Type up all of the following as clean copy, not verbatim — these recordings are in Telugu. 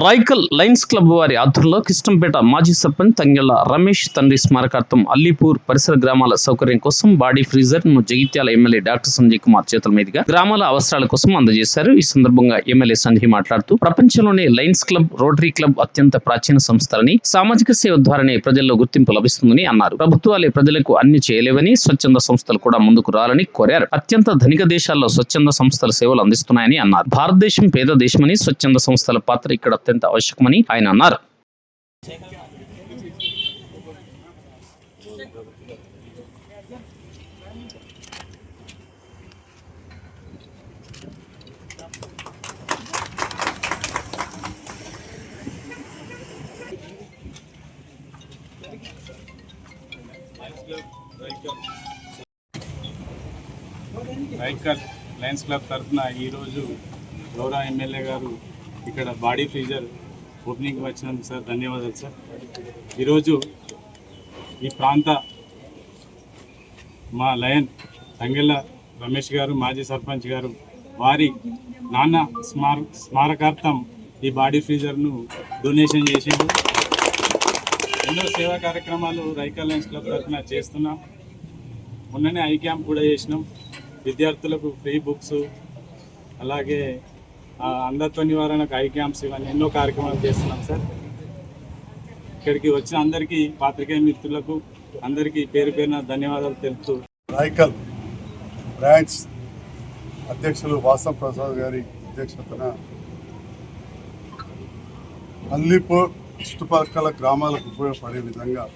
రాయకల్ లయన్స్ క్లబ్ వారి ఆధ్వర్యంలో కిష్టంపేట మాజీ సర్పంచ్ తంగెళ్ల రమేష్ తండ్రి స్మారకార్థం అల్లీపూర్ పరిసర గ్రామాల సౌకర్యం కోసం బాడీ ఫ్రీజర్ ను జగిత్యాల ఎమ్మెల్యే డాక్టర్ సంజయ్ కుమార్ చేతుల మీదుగా గ్రామాల అవసరాల కోసం అందజేశారు. ఈ సందర్భంగా ఎమ్మెల్యే సంజయ్ మాట్లాడుతూ ప్రపంచంలోనే లయన్స్ క్లబ్, రోటరీ క్లబ్ అత్యంత ప్రాచీన సంస్థలని, సామాజిక సేవ ద్వారానే ప్రజల్లో గుర్తింపు లభిస్తుందని అన్నారు. ప్రభుత్వాలే ప్రజలకు అన్ని చేయలేవని, స్వచ్ఛంద సంస్థలు కూడా ముందుకు రావాలని కోరారు. అత్యంత ధనిక దేశాల్లో స్వచ్ఛంద సంస్థల సేవలు అందిస్తున్నాయని అన్నారు. భారతదేశం పేద దేశమని, స్వచ్ఛంద సంస్థల పాత్ర ఇక్కడ అత్యంత అవశ్యకమని ఆయన అన్నారు. రాయకల్ లయన్స్ క్లబ్ తరఫున ఈరోజు గౌరవ ఎమ్మెల్యే గారు ఇక్కడ బాడీ ఫ్రీజర్ ఓపెనింగ్ వచ్చినందుకు సార్ ధన్యవాదాలు సార్. ఈరోజు ఈ ప్రాంత మా లయన్ తంగెళ్ల రమేష్ గారు మాజీ సర్పంచ్ గారు వారి నాన్న స్మారకార్థం ఈ బాడీ ఫ్రీజర్ను డొనేషన్ చేసిండు. ఎన్నో సేవా కార్యక్రమాలు రాయకల్ లయన్స్ క్లబ్ తరఫున చేస్తున్నాం. మొన్ననే ఐ క్యాంప్ కూడా చేసినాం. విద్యార్థులకు ఫ్రీ బుక్స్, అలాగే అంధత్వ నివారణకు ఐ క్యాంప్స్, ఇవన్నీ ఎన్నో కార్యక్రమాలు చేస్తున్నాం సార్. ఇక్కడికి వచ్చిన అందరికీ, పాత్రికేయ మిత్రులకు అందరికీ పేరు పేరున ధన్యవాదాలు తెలుపుతూ రాయకల్ బ్రాంచ్ అధ్యక్షులు వాసం ప్రసాద్ గారి అధ్యక్షతన అల్లీపూర్ చుట్టుపక్కల గ్రామాలకు ఉపయోగపడే విధంగా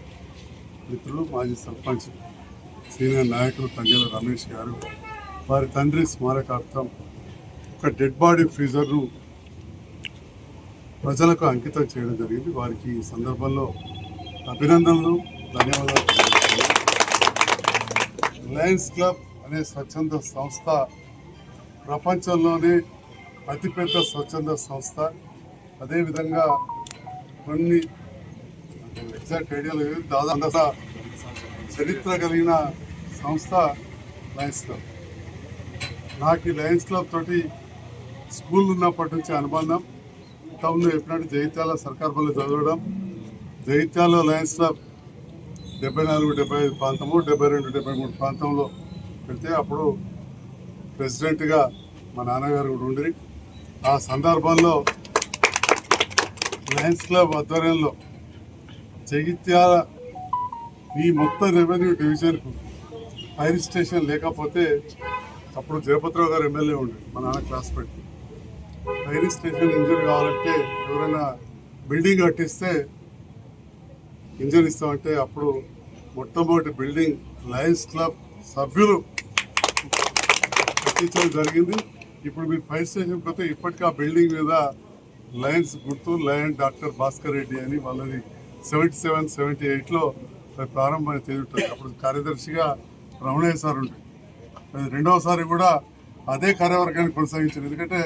మిత్రులు మాజీ సర్పంచ్ సీనియర్ నాయకులు తంగెళ్ల రమేష్ గారు వారి తండ్రి స్మారకార్థం ఒక డెడ్ బాడీ ఫ్రీజర్ను ప్రజలకు అంకితం చేయడం జరిగింది. వారికి ఈ సందర్భంలో అభినందనలు, ధన్యవాదాలు. లయన్స్ క్లబ్ అనే స్వచ్ఛంద సంస్థ ప్రపంచంలోనే అతిపెద్ద స్వచ్ఛంద సంస్థ. అదేవిధంగా కొన్ని ఎగ్జాక్ట్ ఐడియాలు దాదాపు చరిత్ర కలిగిన సంస్థ లయన్స్ క్లబ్. నాకు ఈ లయన్స్ క్లబ్ తోటి స్కూల్ ఉన్నప్పటి నుంచి అనుబంధం. టౌన్లో ఎప్పుడంటే జగిత్యాల సర్కార్ బళ్ళు చదవడం, జగిత్యాలలో లయన్స్ క్లబ్ 74-75 ప్రాంతము, 72-73 ప్రాంతంలో పెడితే అప్పుడు ప్రెసిడెంట్గా మా నాన్నగారు కూడా ఉండి, ఆ సందర్భంలో లయన్స్ క్లబ్ ఆధ్వర్యంలో జగిత్యాల ఈ మొత్తం రెవెన్యూ డివిజన్కు ఫైర్ స్టేషన్ లేకపోతే అప్పుడు జయపతిరావు గారు ఎమ్మెల్యే ఉండే, మా నాన్న క్లాస్ పెట్టి ఫైర్ స్టేషన్ ఇంజన్ కావాలంటే ఎవరైనా బిల్డింగ్ కట్టిస్తే ఇంజన్ ఇస్తామంటే అప్పుడు మొట్టమొదటి బిల్డింగ్ లయన్స్ క్లబ్ సభ్యులు కట్టించడం జరిగింది. ఇప్పుడు మీరు ఫైర్ స్టేషన్ పోతే ఇప్పటికీ ఆ బిల్డింగ్ మీద లయన్స్ గుర్తు, లయన్ డాక్టర్ భాస్కర్ రెడ్డి అని వాళ్ళది 77-78లో ప్రారంభమైన తేదీ. అప్పుడు కార్యదర్శిగా రమణయ్య సార్ ఉండే. రెండవసారి కూడా అదే కార్యవర్గాన్ని కొనసాగించారు. ఎందుకంటే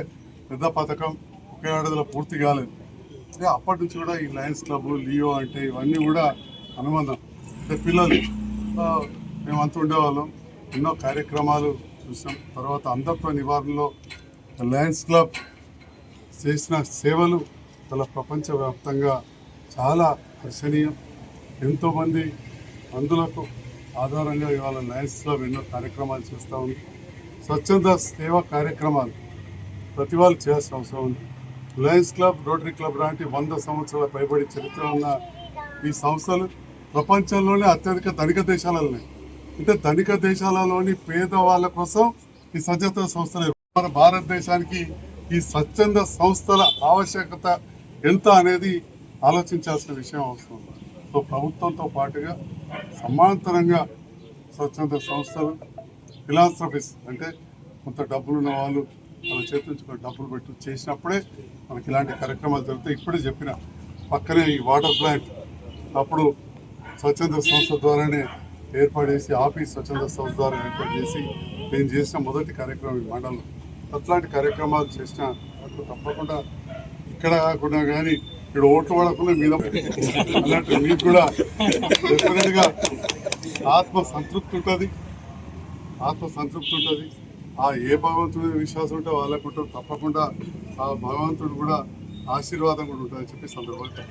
పెద్ద పథకం ఒకే ఏడాదిలో పూర్తి కాలేదు. అప్పటి నుంచి కూడా ఈ లయన్స్ క్లబ్, లియో అంటే ఇవన్నీ కూడా అనుబంధం. అంటే పిల్లలు మేమంతా ఉండేవాళ్ళం, ఎన్నో కార్యక్రమాలు చూసాం. తర్వాత అంధత్వ నివారణలో లయన్స్ క్లబ్ చేసిన సేవలు చాలా ప్రపంచవ్యాప్తంగా చాలా హర్షణీయం. ఎంతోమంది అందులకు ఆధారంగా ఇవాళ లయన్స్ క్లబ్ ఎన్నో కార్యక్రమాలు చేస్తూ ఉంది. స్వచ్ఛంద సేవా కార్యక్రమాలు ప్రతి వాళ్ళు చేయాల్సిన అవసరం ఉంది. లయన్స్ క్లబ్, రోటరీ క్లబ్ లాంటి 100 సంవత్సరాల పైబడి చరిత్ర ఉన్న ఈ సంస్థలు ప్రపంచంలోనే అత్యధిక ధనిక దేశాలలోనే, అంటే ధనిక దేశాలలోని పేదవాళ్ళ కోసం ఈ స్వచ్ఛంద సంస్థలు. మన భారతదేశానికి ఈ స్వచ్ఛంద సంస్థల ఆవశ్యకత ఎంత అనేది ఆలోచించాల్సిన విషయం అవసరం. సో ప్రభుత్వంతో పాటుగా సమాంతరంగా స్వచ్ఛంద సంస్థలు, ఫిలాంథ్రఫీస్ అంటే కొంత డబ్బులు ఉన్న వాళ్ళు వాళ్ళ చేతి నుంచి కొన్ని డబ్బులు పెట్టి చేసినప్పుడే మనకి ఇలాంటి కార్యక్రమాలు జరుగుతాయి. ఇప్పుడే చెప్పిన పక్కనే ఈ వాటర్ ప్లాంట్ అప్పుడు స్వచ్ఛంద సంస్థ ద్వారానే ఏర్పాటు చేసి, ఆఫీస్ స్వచ్ఛంద సంస్థ ద్వారా ఏర్పాటు చేసి నేను చేసిన మొదటి కార్యక్రమం ఈ మండలంలో. అట్లాంటి కార్యక్రమాలు చేసిన తప్పకుండా ఇక్కడ కాకుండా కానీ ఇక్కడ ఓట్లు పడకుండా మీద అన్నట్టు మీకు కూడా డెఫినెట్గా ఆత్మసంతృప్తి ఉంటుంది. ఆ ఏ భగవంతుడి విశ్వాసం ఉంటే వాళ్ళకు తప్పకుండా ఆ భగవంతుడు కూడా ఆశీర్వాదం కూడా ఉంటుందని చెప్పి సందర్భంగా